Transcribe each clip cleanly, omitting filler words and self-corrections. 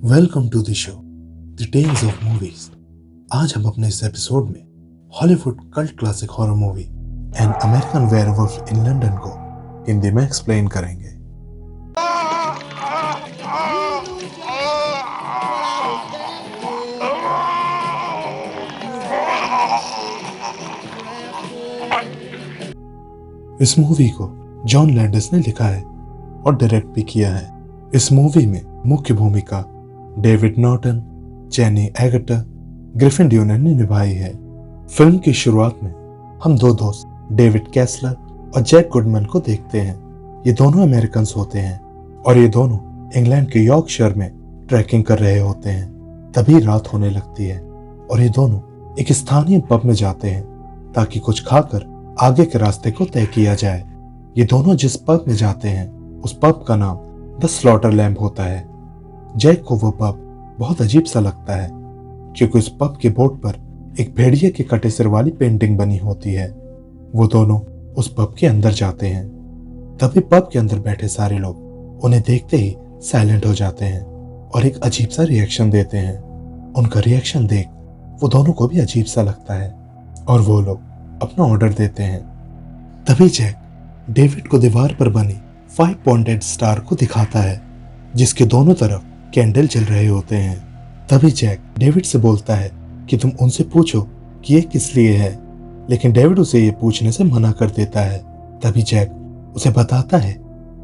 Welcome to the show the tales of movies. आज हम अपने इस एपिसोड में Hollywood cult classic horror movie an American werewolf in London को हिंदी में एक्सप्लेन करेंगे। इस मूवी को जॉन लैंडिस ने लिखा है और डायरेक्ट भी किया है। इस मूवी में मुख्य भूमिका डेविड नॉर्टन, जेनी एगर्टर, ग्रिफिन ड्यूनर ने निभाई है। फिल्म की शुरुआत में हम दो दोस्त डेविड कैसलर और जैक गुडमैन को देखते हैं। ये दोनों अमेरिकन होते हैं और ये दोनों इंग्लैंड के यॉर्कशायर में ट्रैकिंग कर रहे होते हैं। तभी रात होने लगती है और ये दोनों एक स्थानीय पब में जाते हैं ताकि कुछ खाकर आगे के रास्ते को तय किया जाए। ये दोनों जिस पब में जाते हैं उस पब का नाम द स्लॉटर लैम्प होता है। जैक को वो पब बहुत अजीब सा लगता है क्योंकि उस पब के बोर्ड पर एक भेड़िए के कटे सिर वाली पेंटिंग बनी होती है। वो दोनों उस पब के अंदर जाते हैं। तभी पब के अंदर बैठे सारे लोग उन्हें देखते ही साइलेंट हो जाते हैं और एक अजीब सा रिएक्शन देते हैं। उनका रिएक्शन देख वो दोनों को भी अजीब सा लगता है और वो लोग अपना ऑर्डर देते हैं। तभी जैक डेविड को दीवार पर बनी 5 पॉइंटेड स्टार को दिखाता है जिसके दोनों तरफ कैंडल जल रहे होते हैं। तभी जैक डेविड से बोलता है कि तुम उनसे पूछो कि ये किस लिए है, लेकिन डेविड उसे ये पूछने से मना कर देता है। तभी जैक उसे बताता है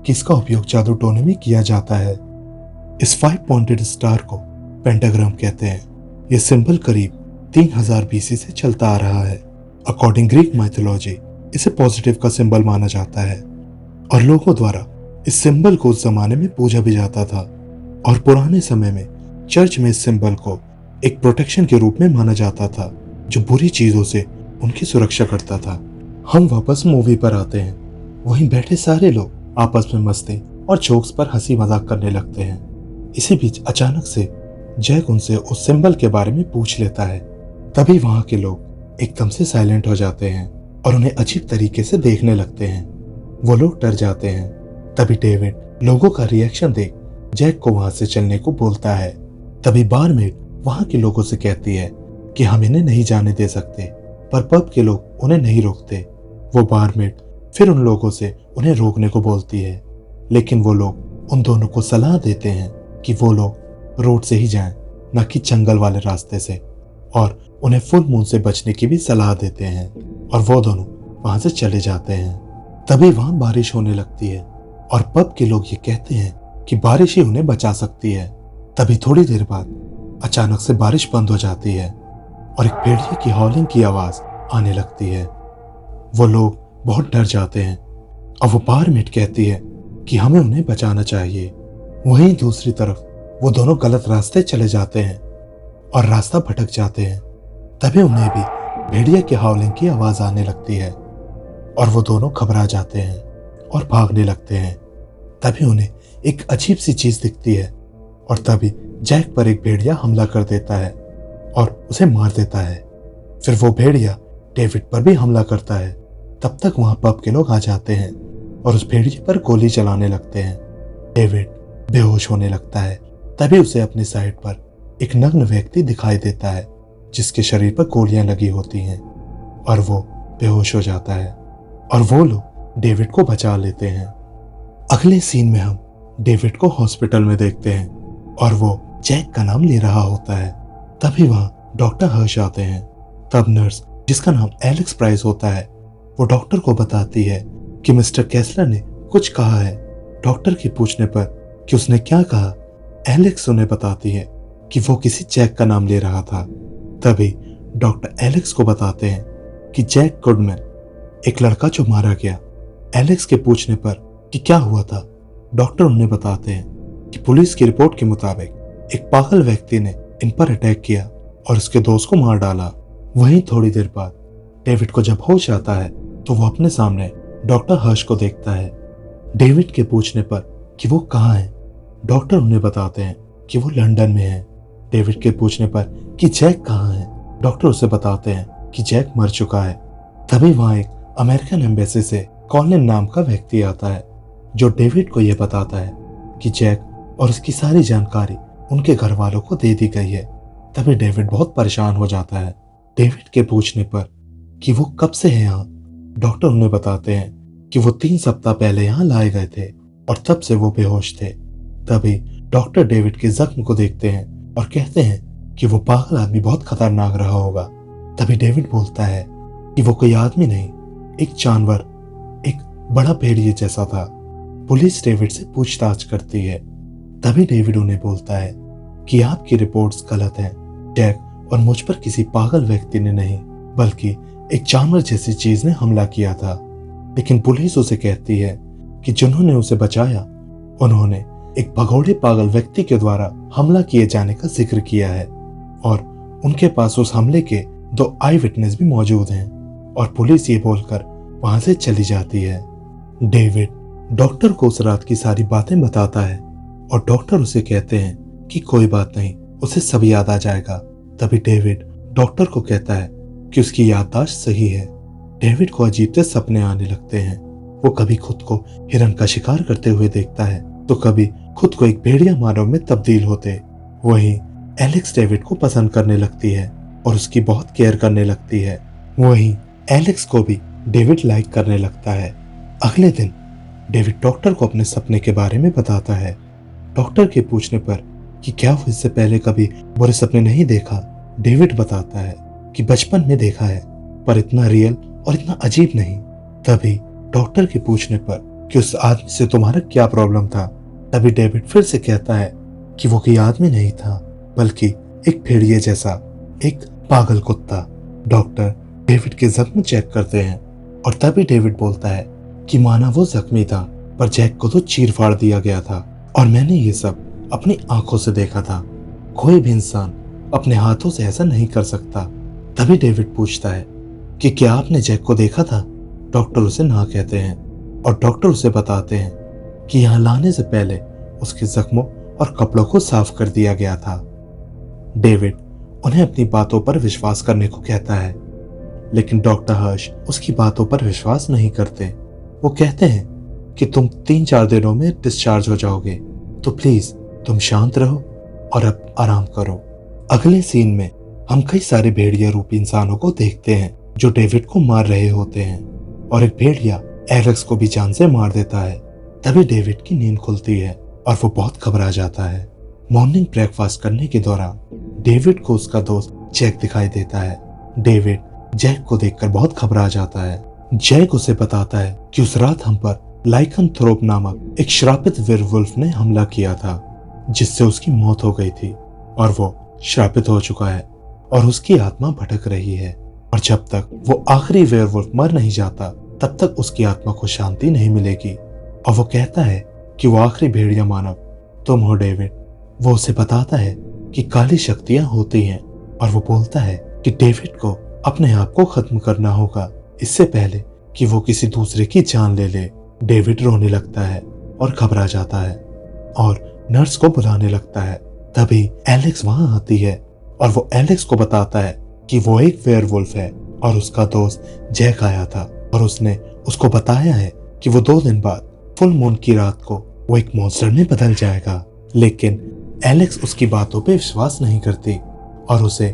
कि इसका उपयोग जादू टोने में किया जाता है। इस 5 पॉइंटेड स्टार को पेंटाग्राम कहते हैं। यह सिंबल करीब 3000 बीसी से चलता आ रहा है। अकॉर्डिंग ग्रीक माइथोलॉजी इसे पॉजिटिव का सिंबल माना जाता है और लोगों द्वारा इस सिंबल को उस जमाने में पूजा भी जाता था और पुराने समय में चर्च में इस सिंबल को एक प्रोटेक्शन के रूप में माना जाता था जो बुरी चीजों से उनकी सुरक्षा करता था। हम वापस मूवी पर आते हैं। वहीं बैठे सारे लोग आपस में मस्ती और जोक्स पर हंसी मजाक करने लगते हैं। इसी बीच अचानक से जैक उनसे उस सिंबल के बारे में पूछ लेता है। तभी वहां के लोग एकदम से साइलेंट हो जाते हैं और उन्हें अजीब तरीके से देखने लगते हैं। वो लोग डर जाते हैं। तभी डेविड लोगों का रिएक्शन देख जैक को वहां से चलने को बोलता है। तभी बारमेड वहां के लोगों से कहती है कि हम इन्हें नहीं जाने दे सकते, पर पब के लोग उन्हें नहीं रोकते। वो बारमेड फिर उन लोगों से उन्हें रोकने को बोलती है, लेकिन वो लोग उन दोनों को सलाह देते हैं कि वो लोग रोड से ही जाएं, न कि जंगल वाले रास्ते से, और उन्हें फुल मून से बचने की भी सलाह देते हैं और वो दोनों वहां से चले जाते हैं। तभी वहां बारिश होने लगती है और पब के लोग ये कहते हैं कि बारिश ही उन्हें बचा सकती है। तभी थोड़ी देर बाद अचानक से बारिश बंद हो जाती है और एक भेड़िए की हॉलिंग की आवाज आने लगती है। वो लोग बहुत डर जाते हैं और वो बारमेड कहती है कि हमें उन्हें बचाना चाहिए। वहीं दूसरी तरफ वो दोनों गलत रास्ते चले जाते हैं और रास्ता भटक जाते हैं। तभी उन्हें भी भेड़िए के हॉलिंग की आवाज आने लगती है और वो दोनों घबरा जाते हैं और भागने लगते हैं। तभी उन्हें एक अजीब सी चीज दिखती है और तभी जैक पर एक भेड़िया हमला कर देता है और उसे मार देता है। फिर वो भेड़िया डेविड पर भी हमला करता है। तब तक वहां पब के लोग आ जाते हैं और उस भेड़िए पर गोली चलाने लगते हैं। डेविड बेहोश होने लगता है। तभी उसे अपनी साइड पर एक नग्न व्यक्ति दिखाई देता है जिसके शरीर पर गोलियां लगी होती हैं और वो बेहोश हो जाता है और वो लोग डेविड को बचा लेते हैं। अगले सीन में हम डेविड को हॉस्पिटल में देखते हैं और वो जैक का नाम ले रहा होता है। तभी वहां डॉक्टर हर्ष आते हैं। तब नर्स, जिसका नाम एलेक्स प्राइस होता है, वो डॉक्टर को बताती है कि मिस्टर कैसलर ने कुछ कहा है। डॉक्टर के पूछने पर कि उसने क्या कहा, एलेक्स उन्हें बताती है कि वो किसी जैक का नाम ले रहा था। तभी डॉक्टर एलेक्स को बताते हैं कि जैक गुडमैन एक लड़का जो मारा गया। एलेक्स के पूछने पर कि क्या हुआ था, डॉक्टर उन्हें बताते हैं कि पुलिस की रिपोर्ट के मुताबिक एक पागल व्यक्ति ने इन पर अटैक किया और उसके दोस्त को मार डाला। वहीं थोड़ी देर बाद डेविड को जब होश आता है तो वो अपने सामने डॉक्टर हर्ष को देखता है। डेविड के पूछने पर कि वो कहाँ है, डॉक्टर उन्हें बताते हैं कि वो लंदन में है। डेविड के पूछने पर कि जैक कहाँ है, डॉक्टर उसे बताते हैं कि जैक मर चुका है। तभी वहां एक अमेरिकन एम्बेसी से कॉलिन नाम का व्यक्ति आता है जो डेविड को यह बताता है कि जैक और उसकी सारी जानकारी उनके घर वालों को दे दी गई है। तभी डेविड बहुत परेशान हो जाता है। डेविड के पूछने पर कि वो कब से है यहाँ, डॉक्टर उन्हें बताते हैं कि वो 3 सप्ताह पहले यहाँ लाए गए थे और तब से वो बेहोश थे। तभी डॉक्टर डेविड के जख्म को देखते हैं और कहते हैं कि वो पागल आदमी बहुत खतरनाक रहा होगा। तभी डेविड बोलता है कि वो कोई आदमी नहीं, एक जानवर, एक बड़ा भेड़िए जैसा था। पुलिस डेविड से पूछताछ करती है। तभी डेविड उन्हें बोलता है कि आपकी रिपोर्ट्स गलत हैं। जैक और मुझ पर किसी पागल व्यक्ति ने नहीं, बल्कि एक जानवर जैसी चीज ने हमला किया था। लेकिन पुलिस उसे कहती है कि जिन्होंने उसे बचाया उन्होंने एक भगोड़े पागल व्यक्ति के द्वारा हमला किए जाने का जिक्र किया है और उनके पास उस हमले के 2 आई विटनेस भी मौजूद हैं। और पुलिस ये बोलकर वहां से चली जाती है। डेविड डॉक्टर को उस रात की सारी बातें बताता है और डॉक्टर उसे कहते हैं कि कोई बात नहीं, उसे सब याद आ जाएगा। तभी डेविड डॉक्टर को कहता है कि उसकी याददाश्त सही है। डेविड को अजीब से सपने आने लगते हैं। वो कभी खुद को हिरन का शिकार करते हुए देखता है तो कभी खुद को एक भेड़िया मानव में तब्दील होते। वहीं एलेक्स डेविड को पसंद करने लगती है और उसकी बहुत केयर करने लगती है। वहीं एलेक्स को भी डेविड लाइक करने लगता है। अगले दिन डेविड डॉक्टर को अपने सपने के बारे में बताता है। डॉक्टर के पूछने पर कि क्या वो इससे पहले कभी बुरे सपने नहीं देखा, डेविड बताता है कि बचपन में देखा है, पर इतना रियल और इतना अजीब नहीं। तभी डॉक्टर के पूछने पर कि उस आदमी से तुम्हारा क्या प्रॉब्लम था, तभी डेविड फिर से कहता है कि वो कोई आदमी नहीं था, बल्कि एक भेड़िए जैसा एक पागल कुत्ता। डॉक्टर डेविड के जख्म चेक करते हैं और तभी डेविड बोलता है कि माना वो जख्मी था, पर जैक को तो चीर फाड़ दिया गया था और मैंने ये सब अपनी आंखों से देखा था। कोई भी इंसान अपने हाथों से ऐसा नहीं कर सकता। तभी डेविड पूछता है कि क्या आपने जैक को देखा था? डॉक्टर उसे ना कहते हैं और डॉक्टर उसे बताते हैं कि यहाँ लाने से पहले उसके जख्मों और कपड़ों को साफ कर दिया गया था। डेविड उन्हें अपनी बातों पर विश्वास करने को कहता है, लेकिन डॉक्टर हर्ष उसकी बातों पर विश्वास नहीं करते। वो कहते हैं कि तुम 3-4 दिनों में डिस्चार्ज हो जाओगे, तो प्लीज तुम शांत रहो और अब आराम करो। अगले सीन में हम कई सारे भेड़िया रूपी इंसानों को देखते हैं जो डेविड को मार रहे होते हैं और एक भेड़िया एलेक्स को भी जान से मार देता है। तभी डेविड की नींद खुलती है और वो बहुत घबरा जाता है। मॉर्निंग ब्रेकफास्ट करने के दौरान डेविड को उसका दोस्त जैक दिखाई देता है। डेविड जैक को देखकर बहुत घबरा जाता है। जैक उसे बताता है कि उस रात हम पर लाइकनथ्रोप नामक एक श्रापित वेयरवुल्फ ने हमला किया था, जिससे उसकी मौत हो गई थी और वो श्रापित हो चुका है और उसकी आत्मा भटक रही है। और जब तक वो आखिरी वेयरवुल्फ मर नहीं जाता तब तक उसकी आत्मा को शांति नहीं मिलेगी। और वो कहता है कि वो आखिरी भेड़िया मानव तुम हो डेविड। वो उसे बताता है कि काली शक्तियां होती हैं और वो बोलता है कि डेविड को अपने आप को खत्म करना होगा इससे पहले कि वो किसी दूसरे की जान ले ले। डेविड रोने लगता है और घबरा जाता है और नर्स को बुलाने लगता है। तभी एलेक्स वहां आती है और वो एलेक्स को बताता है कि वो एक वेयरवुल्फ है और उसका दोस्त जैक आया था और उसने उसको बताया है कि वो 2 दिन बाद फुल मून की रात को वो एक मॉन्स्टर में बदल जाएगा। लेकिन एलेक्स उसकी बातों पे विश्वास नहीं करती और उसे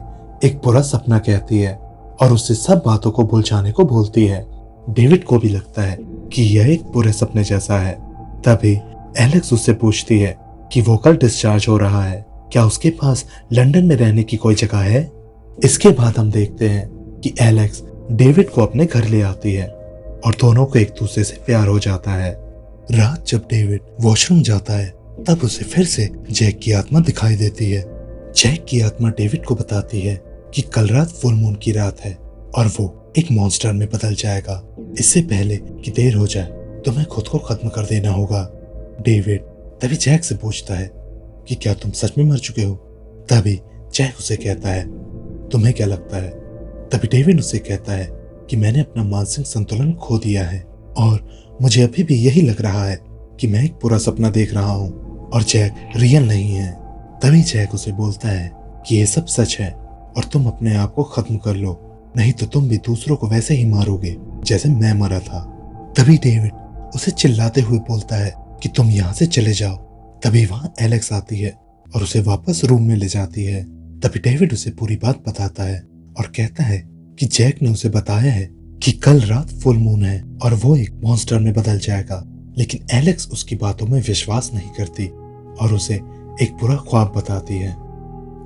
एक बुरा सपना कहती है और उससे सब बातों को भूल जाने को बोलती है। डेविड को भी लगता है कि यह एक बुरे सपने जैसा है। तभी एलेक्स उससे पूछती है कि वो कल डिस्चार्ज हो रहा है, क्या उसके पास लंदन में रहने की कोई जगह है। इसके बाद हम देखते हैं कि एलेक्स डेविड को अपने घर ले आती है और दोनों को एक दूसरे से प्यार हो जाता है। रात जब डेविड वॉशरूम जाता है तब उसे फिर से जैक की आत्मा दिखाई देती है। जैक की आत्मा डेविड को बताती है कि कल रात फुल मून की रात है और वो एक मॉन्स्टर में बदल जाएगा। इससे पहले कि देर हो जाए तुम्हें खुद को खत्म कर देना होगा। डेविड तभी जैक से पूछता है कि क्या तुम सच में मर चुके हो। तभी जैक उसे कहता है तुम्हें क्या लगता है। तभी डेविड उसे कहता है कि मैंने अपना मानसिक संतुलन खो दिया है और मुझे अभी भी यही लग रहा है कि मैं एक पूरा सपना देख रहा हूँ और जैक रियल नहीं है। तभी जैक उसे बोलता है कि ये सब सच है और तुम अपने आप को खत्म कर लो, नहीं तो तुम भी दूसरों को वैसे ही मारोगे जैसे मैं मरा था। तभी डेविड उसे चिल्लाते हुए बोलता है कि तुम यहाँ से चले जाओ। तभी वहां एलेक्स आती है और उसे वापस रूम में ले जाती है। तभी डेविड उसे पूरी बात बताता है और कहता है कि जैक ने उसे बताया है कि कल रात फुल मून है और वो एक मॉन्स्टर में बदल जाएगा। लेकिन एलेक्स उसकी बातों में विश्वास नहीं करती और उसे एक बुरा ख्वाब बताती है।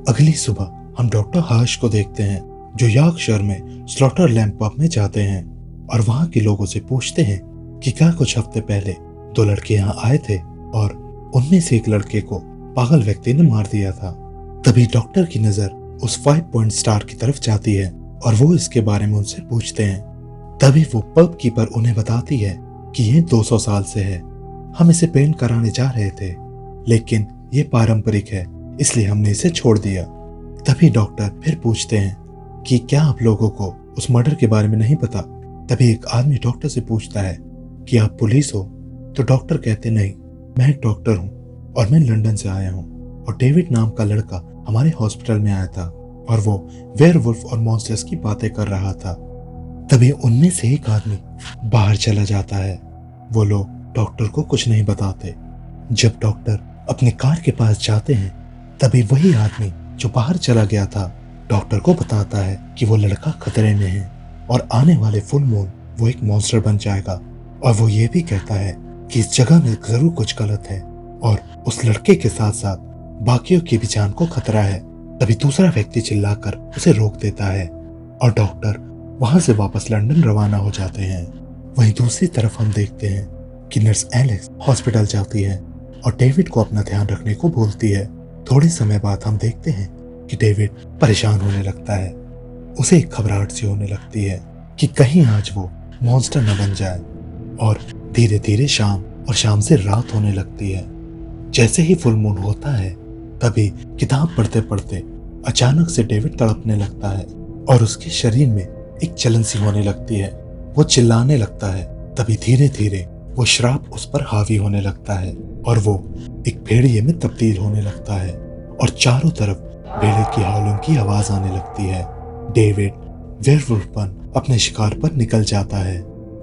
अगली सुबह हम डॉक्टर हर्ष को देखते हैं जो यॉर्कशायर में स्लॉटर लैंप पब में जाते हैं और वहां के लोगों से पूछते हैं कि क्या कुछ हफ्ते पहले 2 लड़के यहाँ आए थे और उनमें से एक लड़के को पागल व्यक्ति ने मार दिया था। तभी डॉक्टर की नजर उस 5 पॉइंट स्टार की तरफ जाती है और वो इसके बारे में उनसे पूछते हैं। तभी वो पब कीपर उन्हें बताती है कि ये 200 साल से है, हम इसे पेंट कराने जा रहे थे लेकिन ये पारंपरिक है इसलिए हमने इसे छोड़ दिया। तभी डॉक्टर फिर पूछते हैं कि क्या आप लोगों को उस मर्डर के बारे में नहीं पता। तभी एक आदमी डॉक्टर से पूछता है कि आप पुलिस हो? तो डॉक्टर कहते नहीं, मैं एक डॉक्टर हूँ और मैं लंदन से आया हूँ और डेविड नाम का लड़का हमारे हॉस्पिटल में आया था और वो वेयरवुल्फ और मॉन्स्टर्स की बातें कर रहा था। तभी उनमें से एक आदमी बाहर चला जाता है। वो लोग डॉक्टर को कुछ नहीं बताते। जब डॉक्टर अपनी कार के पास जाते हैं तभी वही आदमी जो बाहर चला गया था डॉक्टर को बताता है कि वो लड़का खतरे में है और आने वाले फुल मून वो एक मॉन्स्टर बन जाएगा। और वो ये भी कहता है कि इस जगह में जरूर कुछ गलत है और उस लड़के के साथ साथ बाकियों की भी जान को खतरा है। तभी दूसरा व्यक्ति चिल्लाकर उसे रोक देता है और डॉक्टर वहां से वापस लंदन रवाना हो जाते हैं। वहीं दूसरी तरफ हम देखते हैं कि नर्स एलेक्स हॉस्पिटल जाती है और डेविड को अपना ध्यान रखने को बोलती है। थोड़े समय बाद हम देखते हैं कि डेविड परेशान होने लगता है। उसे एक घबराहट सी होने लगती है कि कहीं आज वो मॉन्स्टर न बन जाए और धीरे धीरे शाम और शाम से रात होने लगती है। जैसे ही फुल मून होता है तभी किताब पढ़ते पढ़ते अचानक से डेविड तड़पने लगता है और उसके शरीर में एक जलन सी होने लगती है। वो चिल्लाने लगता है। तभी धीरे धीरे वो श्राप उस पर हावी होने लगता है और वो एक भेड़िए में तब्दील होने लगता है और चारों तरफ भेड़े की हौलों की आवाज आने लगती है। डेविड वेयरवुल्फपन अपने शिकार पर निकल जाता है।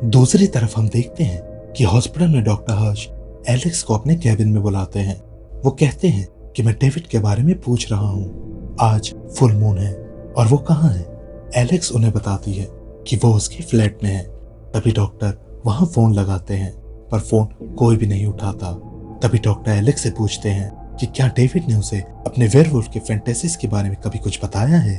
दूसरी तरफ हम देखते हैं कि हॉस्पिटल में डॉक्टर हर्ष एलेक्स को अपने कैबिन में बुलाते हैं। वो कहते हैं कि मैं डेविड के बारे में पूछ रहा हूँ, आज फुल मून है और वो कहाँ है। एलेक्स उन्हें बताती है कि वो उसके फ्लैट में है। तभी डॉक्टर वहां फोन लगाते हैं पर फोन कोई भी नहीं उठाता। तभी डॉक्टर एलेक्स से पूछते हैं कि क्या डेविड ने उसे अपने वेयरवुल्फ के फैंटेसीज के बारे में कभी कुछ बताया है।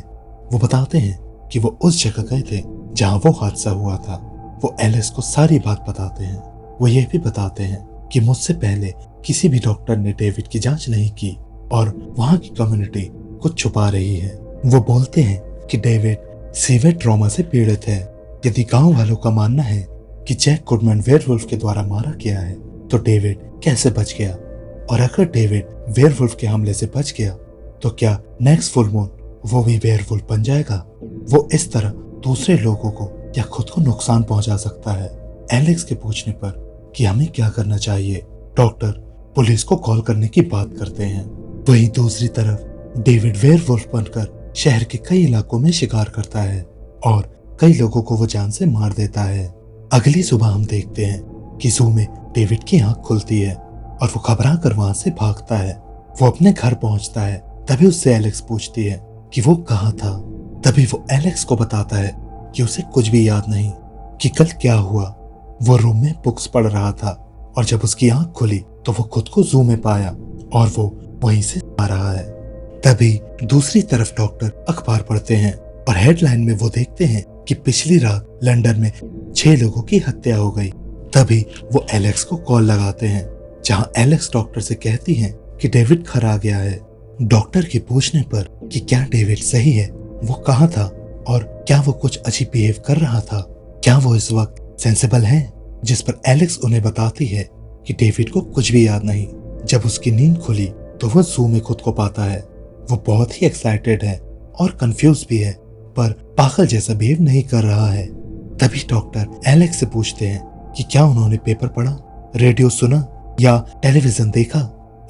वो बताते हैं कि वो उस जगह गए थे जहां वो हादसा हुआ था। वो एलेक्स को सारी बात बताते हैं। वो ये भी बताते हैं कि मुझसे पहले किसी भी डॉक्टर ने डेविड की जांच नहीं की और वहां की कम्युनिटी कुछ छुपा रही है। वो बोलते हैं कि डेविड सीवियर ट्रॉमा से पीड़ित है। यदि गांव वालों का मानना है कि जैक गुडमैन वेयरवुल्फ के द्वारा मारा गया है तो डेविड कैसे बच गया, और अगर डेविड वेयरवुल्फ के हमले से बच गया तो क्या नेक्स्ट फुल मून वो भी वेयरवुल्फ बन जाएगा। वो इस तरह दूसरे लोगों को या खुद को नुकसान पहुंचा सकता है। एलेक्स के पूछने पर कि हमें क्या करना चाहिए, डॉक्टर पुलिस को कॉल करने की बात करते हैं। वहीं दूसरी तरफ डेविड वेयरवुल्फ बनकर शहर के कई इलाकों में शिकार करता है और कई लोगों को वो जान से मार देता है। अगली सुबह हम देखते हैं कि जू में डेविड की आंख खुलती है और वो घबरा कर वहां से भागता है। वो अपने घर पहुंचता है। तभी उससे एलेक्स पूछती है कि वो कहाँ था। तभी वो एलेक्स को बताता है कि उसे कुछ भी याद नहीं कि कल क्या हुआ। वो रूम में बुक्स पढ़ रहा था और जब उसकी आंख खुली तो वो खुद को जू में पाया और वो वहीं से आ रहा है। तभी दूसरी तरफ डॉक्टर अखबार पढ़ते हैं और हेडलाइन में वो देखते हैं कि पिछली रात लंदन में 6 लोगों की हत्या हो गई। तभी वो एलेक्स को कॉल लगाते हैं जहां एलेक्स डॉक्टर से कहती हैं कि डेविड घर आ गया है। डॉक्टर के पूछने पर कि क्या डेविड सही है, वो कहाँ था और क्या वो कुछ अजीब बिहेव कर रहा था, क्या वो इस वक्त सेंसिबल है, जिस पर एलेक्स उन्हें बताती है कि डेविड को कुछ भी याद नहीं। जब उसकी नींद खुली तो वो जू में खुद को पाता है। वो बहुत ही एक्साइटेड है और कंफ्यूज भी है पर पागल जैसा बिहेव नहीं कर रहा है। तभी डॉक्टर एलेक्स से पूछते हैं कि क्या उन्होंने पेपर पढ़ा, रेडियो सुना या टेलीविजन देखा।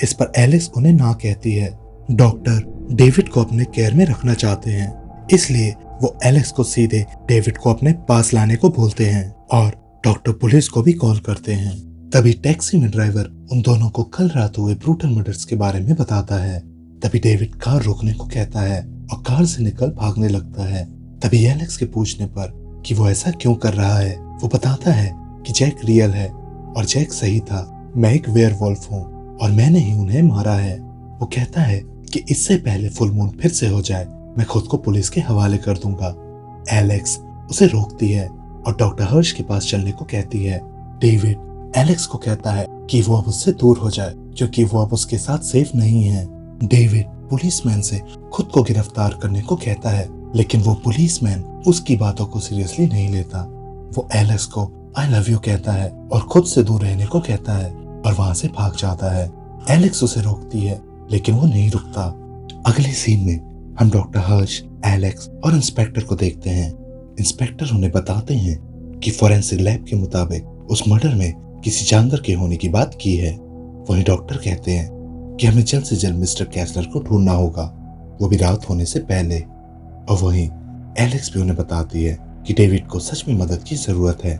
इस पर एलेक्स उन्हें ना कहती है। डॉक्टर डेविड को अपने केयर में रखना चाहते हैं इसलिए वो एलेक्स को सीधे डेविड को अपने पास लाने को बोलते हैं और डॉक्टर पुलिस को भी कॉल करते हैं। तभी टैक्सी में ड्राइवर उन दोनों को कल रात हुए ब्रूटल मर्डर्स के बारे में बताता है। तभी डेविड कार रोकने को कहता है और कार से निकल भागने लगता है। तभी एलेक्स के पूछने पर कि वो ऐसा क्यों कर रहा है, वो बताता है कि जैक रियल है और जैक सही था। मैं एक वेयरवुल्फ हूँ और मैंने ही उन्हें मारा है। वो कहता है कि इससे पहले फुल मून फिर से हो जाए मैं खुद को पुलिस के हवाले कर दूंगा। एलेक्स उसे रोकती है और डॉक्टर हर्ष के पास चलने को कहती है। डेविड एलेक्स को कहता है कि वो अब उससे दूर हो जाए क्योंकि वो अब उसके साथ सेफ नहीं है। डेविड पुलिसमैन से खुद को गिरफ्तार करने को कहता है, लेकिन वो पुलिसमैन उसकी बातों को सीरियसली नहीं लेता। वो एलेक्स को आई लव यू कहता है और खुद से दूर रहने को कहता है और वहां से भाग जाता है। एलेक्स उसे रोकती है लेकिन वो नहीं रुकता। अगले सीन में हम डॉक्टर हर्ष, एलेक्स और इंस्पेक्टर को देखते हैं। इंस्पेक्टर उन्हें बताते हैं कि फोरेंसिक लैब के मुताबिक उस मर्डर में किसी जानवर के होने की बात की है। वहीं डॉक्टर कहते हैं कि हमें जल्द से जल्द मिस्टर कैसलर को ढूंढना होगा, वो भी रात होने से पहले। और वहीं एलेक्स भी उन्हें बताती है कि डेविड को सच में मदद की जरूरत है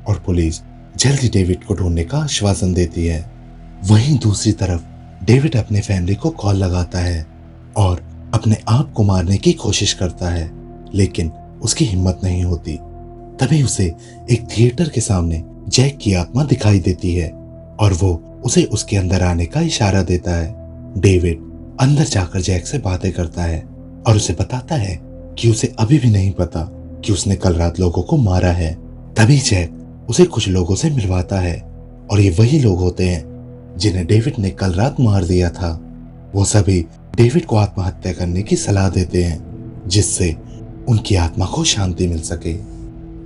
और पुलिस जल्द ही डेविड को ढूंढने का आश्वासन देती है। वहीं दूसरी तरफ डेविड अपने फैमिली को कॉल लगाता है और अपने आप को मारने की कोशिश करता है, लेकिन उसकी हिम्मत नहीं होती। तभी उसे एक थिएटर के सामने जैक की आत्मा दिखाई देती है और वो उसे उसके अंदर आने का इशारा देता है। डेविड अंदर जाकर जैक से बातें करता है और उसे बताता है कि उसे अभी भी नहीं पता कि उसने कल रात लोगों को मारा है। तभी जैक उसे कुछ लोगों से मिलवाता है और ये वही लोग होते हैं जिन्हें डेविड ने कल रात मार दिया था। वो सभी डेविड को आत्महत्या करने की सलाह देते हैं जिससे उनकी आत्मा को शांति मिल सके।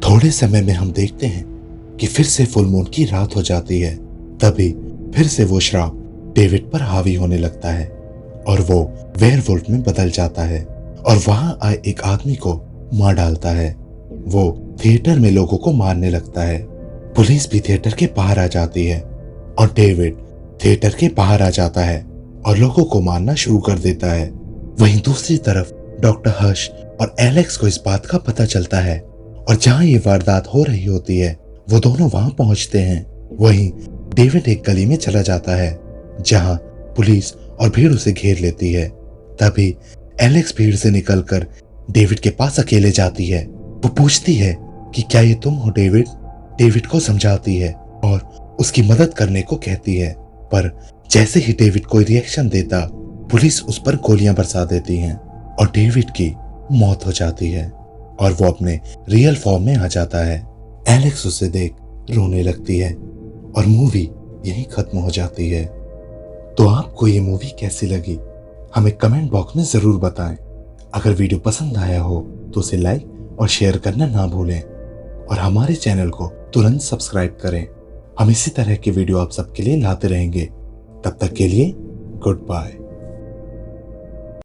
थोड़े समय में हम देखते हैं कि फिर से फुल मून की रात हो जाती है। तभी फिर से वो श्राप डेविड पर हावी होने लगता है और वो वेयरवुल्फ में बदल जाता है और वहां आए एक आदमी को मार डालता है। वो थिएटर में लोगों को मारने लगता है। पुलिस भी थिएटर के बाहर आ जाती है और डेविड थिएटर के बाहर आ जाता है और लोगों को मारना शुरू कर देता है। वहीं दूसरी तरफ डॉक्टर हर्ष और एलेक्स को इस बात का पता चलता है और जहां ये वारदात हो रही होती है वो दोनों वहां पहुंचते हैं। वहीं डेविड एक गली में चला जाता है जहां पुलिस और भीड़ उसे घेर लेती है। तभी एलेक्स भीड़ से निकलकर डेविड के पास अकेले जाती है। वो पूछती है कि क्या ये तुम हो डेविड। डेविड को समझाती है और उसकी मदद करने को कहती है, पर जैसे ही डेविड कोई रिएक्शन देता पुलिस उस पर गोलियां बरसा देती हैं और डेविड की मौत हो जाती है और वो अपने रियल फॉर्म में आ जाता है। एलेक्स उसे देख रोने लगती है और मूवी यहीं खत्म हो जाती है। तो आपको ये मूवी कैसी लगी हमें कमेंट बॉक्स में जरूर बताएं। अगर वीडियो पसंद आया हो तो उसे लाइक और शेयर करना ना भूलें और हमारे चैनल को तुरंत सब्सक्राइब करें। हम इसी तरह के वीडियो आप सबके लिए लाते रहेंगे। तब तक के लिए गुड बाय।